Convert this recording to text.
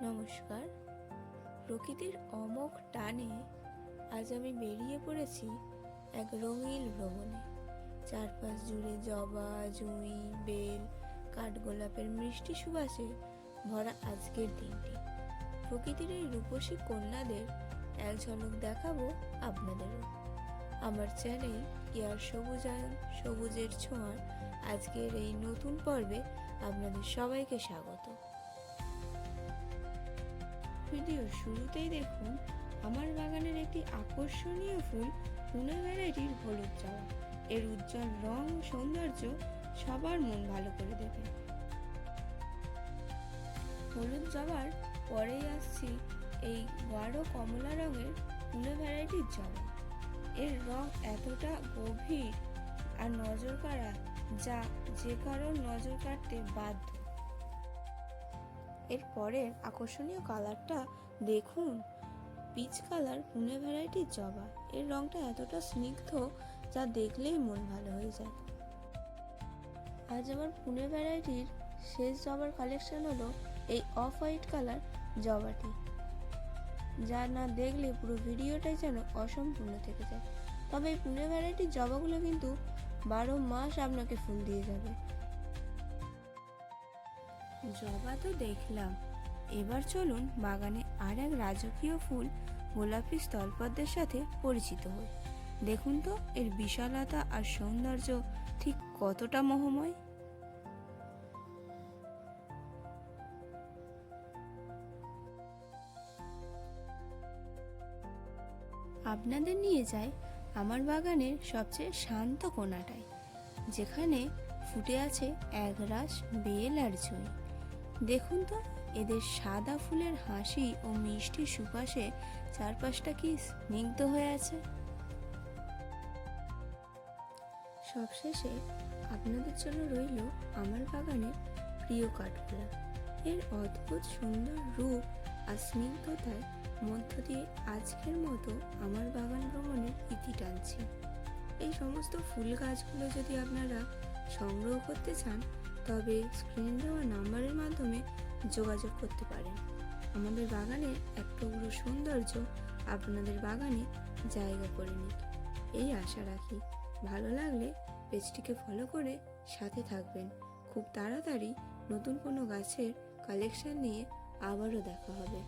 নমস্কার। প্রকৃতির অমোঘ টানে আজ আমি বেরিয়ে পড়েছি এক রঙিন ভ্রমণে। চারপাশ জুড়ে জবা, জুঁই, বেল, কাঠগোলাপের মিষ্টি সুবাসে ভরা আজকের দিনটি। প্রকৃতির এই রূপসী কন্যাদের এক ঝলক দেখাবো আপনাদেরও। আমার চ্যানেল কেয়ার সবুজায়ন সবুজের ছোঁয়ার আজকের এই নতুন পর্বে আপনাদের সবাইকে স্বাগত। ভিডিওর শুরুতেই দেখুন আমার বাগানের একটি আকর্ষণীয় ফুল, পুনে ভ্যারাইটির হলুদ জবা। এর উজ্জ্বল রং ও সৌন্দর্য সবার মন ভালো করে দেবে। হলুদ জবার পরেই আসছি এই গাঢ় কমলা রঙের পুনে ভ্যারাইটির জবা। এর রং এতটা গভীর আর নজর কাড়া যা যে কারোর নজর কাড়তে বাধ্য। এর পরের আকর্ষণীয় কালারটা দেখুন, পিচ কালার পুনে ভ্যারাইটির জবা। এর রংটা এতটা স্নিগ্ধ যা দেখলেই মন ভালো হয়ে যায়। আজ আমার পুনে ভ্যারাইটির শেষ জবার কালেকশন হলো এই অফ হোয়াইট কালার জবাটি, যা না দেখলে পুরো ভিডিওটাই যেন অসম্পূর্ণ থেকে যায়। তবে এই পুনে ভ্যারাইটির জবাগুলো কিন্তু 12 মাস আপনাকে ফুল দিয়ে যাবে। জবা তো দেখলাম, এবার চলুন বাগানে আর এক রাজকীয় ফুল গোলাপি স্থলপদ্মের সাথে পরিচিত হই। দেখুন তো এর বিশালতা আর সৌন্দর্য ঠিক কতটা মোহময়। আপনাদের নিয়ে যাই আমার বাগানের সবচেয়ে শান্ত কোণাটায়, যেখানে ফুটে আছে একরাশ বেল আর জুঁই। দেখুন তো এদের সাদা ফুলের হাসি ও মিষ্টি সুবাসে চারপাশটা কি স্নিগ্ধ হয়ে আছে। সবশেষে আপনাদের জন্য রইল আমার বাগানের প্রিয় কাঠগোলাপ। এর অদ্ভুত সুন্দর রূপ আর স্নিগ্ধতার মধ্য দিয়ে আজকের মতো আমার বাগান ভ্রমণের ইতি টানছি। এই সমস্ত ফুল গাছগুলো যদি আপনারা সংগ্রহ করতে চান তবে স্ক্রিনে দেওয়া নাম্বারের মাধ্যমে যোগাযোগ করতে পারেন। আমাদের বাগানের এক টুকরো সৌন্দর্য আপনাদের বাগানে জায়গা করে নিক, এই আশা রাখি। ভালো লাগলে পেজটিকে ফলো করে সাথে থাকবেন। খুব তাড়াতাড়ি নতুন কোনো গাছের কালেকশন নিয়ে আবারও দেখা হবে।